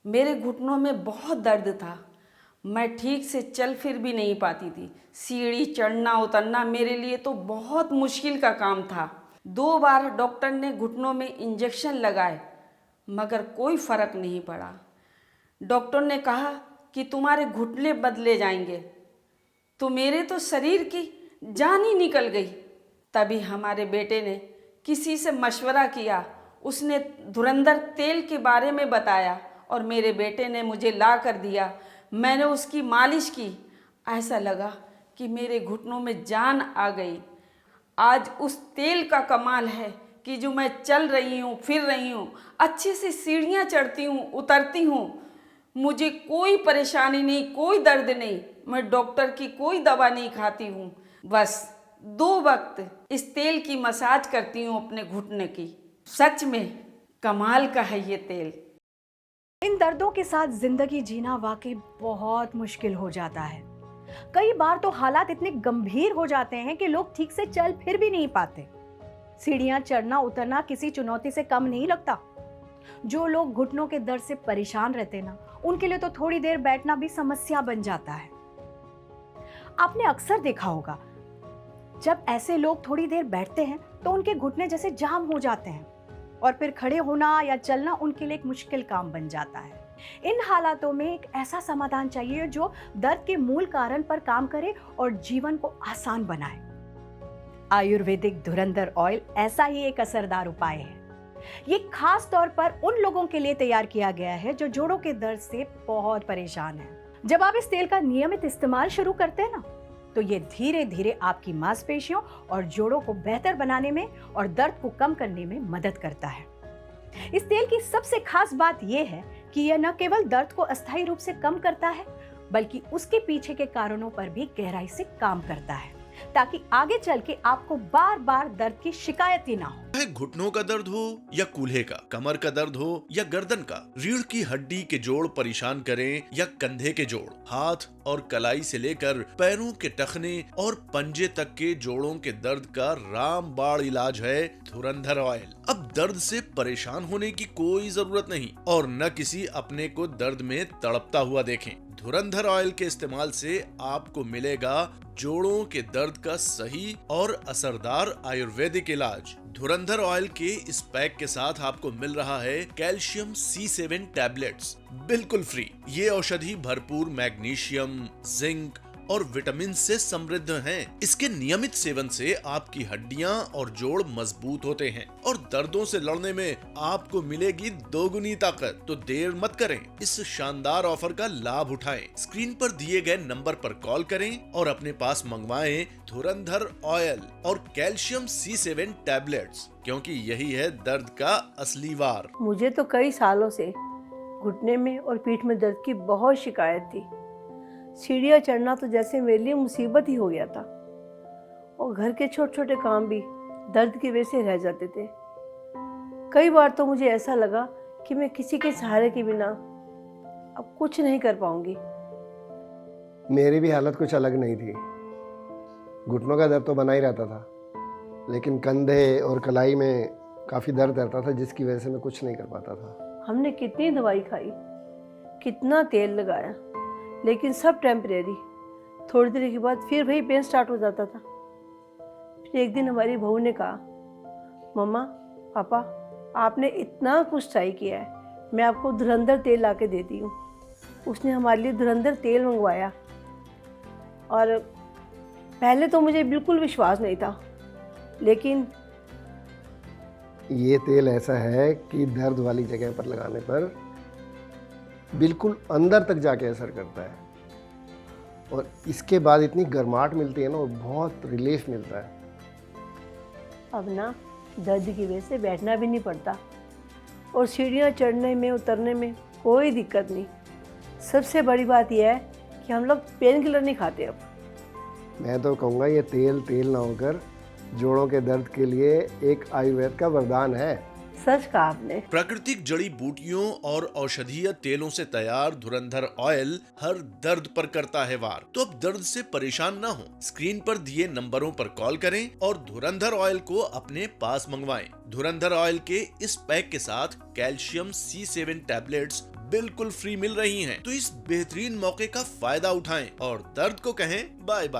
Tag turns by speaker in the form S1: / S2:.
S1: मेरे घुटनों में बहुत दर्द था। मैं ठीक से चल फिर भी नहीं पाती थी। सीढ़ी चढ़ना उतरना मेरे लिए तो बहुत मुश्किल का काम था। 2 बार डॉक्टर ने घुटनों में इंजेक्शन लगाए मगर कोई फर्क नहीं पड़ा। डॉक्टर ने कहा कि तुम्हारे घुटने बदले जाएंगे। तो मेरे तो शरीर की जान ही निकल गई। तभी हमारे बेटे ने किसी से मशवरा किया। उसने धुरंधर तेल के बारे में बताया और मेरे बेटे ने मुझे ला कर दिया। मैंने उसकी मालिश की। ऐसा लगा कि मेरे घुटनों में जान आ गई। आज उस तेल का कमाल है कि जो मैं चल रही हूँ, फिर रही हूँ, अच्छे से सीढ़ियाँ चढ़ती हूँ, उतरती हूँ। मुझे कोई परेशानी नहीं, कोई दर्द नहीं। मैं डॉक्टर की कोई दवा नहीं खाती हूँ। बस 2 वक्त इस तेल की मसाज करती हूँ अपने घुटने की। सच में कमाल का है ये तेल।
S2: इन दर्दों के साथ जिंदगी जीना वाकई बहुत मुश्किल हो जाता है। कई बार तो हालात इतने गंभीर हो जाते हैं कि लोग ठीक से चल फिर भी नहीं पाते। सीढ़ियां चढ़ना उतरना किसी चुनौती से कम नहीं लगता। जो लोग घुटनों के दर्द से परेशान रहते हैं ना, उनके लिए तो थोड़ी देर बैठना भी समस्या बन जाता है। आपने अक्सर देखा होगा, जब ऐसे लोग थोड़ी देर बैठते हैं तो उनके घुटने जैसे जाम हो जाते हैं और फिर खड़े होना या चलना उनके लिए एक मुश्किल काम बन जाता है। इन हालातों में एक ऐसा समाधान चाहिए जो दर्द के मूल कारण पर काम करे और जीवन को आसान बनाए। आयुर्वेदिक धुरंधर ऑयल ऐसा ही एक असरदार उपाय है। ये खास तौर पर उन लोगों के लिए तैयार किया गया है जो जोड़ों के दर्द से बहुत परेशान हैं। जब आप इस तेल का नियमित इस्तेमाल शुरू करते हैं ना, तो ये धीरे धीरे आपकी मांसपेशियों और जोड़ों को बेहतर बनाने में और दर्द को कम करने में मदद करता है। इस तेल की सबसे खास बात यह है कि यह न केवल दर्द को अस्थायी रूप से कम करता है, बल्कि उसके पीछे के कारणों पर भी गहराई से काम करता है, ताकि आगे चल के आपको बार बार दर्द की शिकायत ही ना हो।
S3: चाहे घुटनों का दर्द हो या कूल्हे का, कमर का दर्द हो या गर्दन का, रीढ़ की हड्डी के जोड़ परेशान करें या कंधे के जोड़, हाथ और कलाई से लेकर पैरों के टखने और पंजे तक के जोड़ों के दर्द का रामबाण इलाज है धुरंधर ऑयल। अब दर्द से परेशान होने की कोई जरूरत नहीं और न किसी अपने को दर्द में तड़पता हुआ देखें। धुरंधर ऑयल के इस्तेमाल से आपको मिलेगा जोड़ों के दर्द का सही और असरदार आयुर्वेदिक इलाज। धुरंधर ऑयल के इस पैक के साथ आपको मिल रहा है कैल्शियम C7 टैबलेट्स बिल्कुल फ्री। ये औषधि भरपूर मैग्नीशियम, जिंक और विटामिन से समृद्ध हैं। इसके नियमित सेवन से आपकी हड्डियां और जोड़ मजबूत होते हैं और दर्दों से लड़ने में आपको मिलेगी दोगुनी ताकत। तो देर मत करें, इस शानदार ऑफर का लाभ उठाएं। स्क्रीन पर दिए गए नंबर पर कॉल करें और अपने पास मंगवाएं धुरंधर ऑयल और कैल्शियम C7 टैबलेट्स, क्योंकि यही है दर्द का असली वार।
S4: मुझे तो कई सालों से घुटने में और पीठ में दर्द की बहुत शिकायत थी। सीढ़ियाँ चढ़ना तो जैसे मेरे लिए मुसीबत ही हो गया था और घर के छोटे छोटे काम भी दर्द की वजह से रह जाते थे। कई बार तो मुझे ऐसा लगा कि मैं किसी के सहारे के बिना अब कुछ नहीं कर पाऊंगी।
S5: मेरी भी हालत कुछ अलग नहीं थी। घुटनों का दर्द तो बना ही रहता था, लेकिन कंधे और कलाई में काफ़ी दर्द रहता था, जिसकी वजह से मैं कुछ नहीं कर पाता था।
S4: हमने कितनी दवाई खाई, कितना तेल लगाया, लेकिन सब टेम्परेरी। थोड़ी देर के बाद फिर वही पेन स्टार्ट हो जाता था। फिर एक दिन हमारी बहू ने कहा, मम्मा पापा आपने इतना कुछ ट्राई किया है, मैं आपको धुरंधर तेल ला के देती हूँ। उसने हमारे लिए धुरंधर तेल मंगवाया और पहले तो मुझे बिल्कुल विश्वास नहीं था, लेकिन
S5: ये तेल ऐसा है कि दर्द वाली जगह पर लगाने पर बिल्कुल अंदर तक जाके असर करता है और इसके बाद इतनी गर्माहट मिलती है ना, और बहुत रिलीफ मिलता है।
S4: अब ना दर्द की वजह से बैठना भी नहीं पड़ता और सीढ़ियाँ चढ़ने में उतरने में कोई दिक्कत नहीं। सबसे बड़ी बात यह है कि हम लोग पेन किलर नहीं खाते अब।
S5: मैं तो कहूँगा ये तेल ना होकर जोड़ों के दर्द के लिए एक आयुर्वेद का वरदान है।
S4: सच कहा आपने।
S3: प्राकृतिक जड़ी बूटियों और औषधीय तेलों से तैयार धुरंधर ऑयल हर दर्द पर करता है वार। तो अब दर्द से परेशान न हो, स्क्रीन पर दिए नंबरों पर कॉल करें और धुरंधर ऑयल को अपने पास मंगवाएं। धुरंधर ऑयल के इस पैक के साथ कैल्शियम C7 टैबलेट्स बिल्कुल फ्री मिल रही हैं। तो इस बेहतरीन मौके का फायदा उठाएं और दर्द को कहें बाय बाय।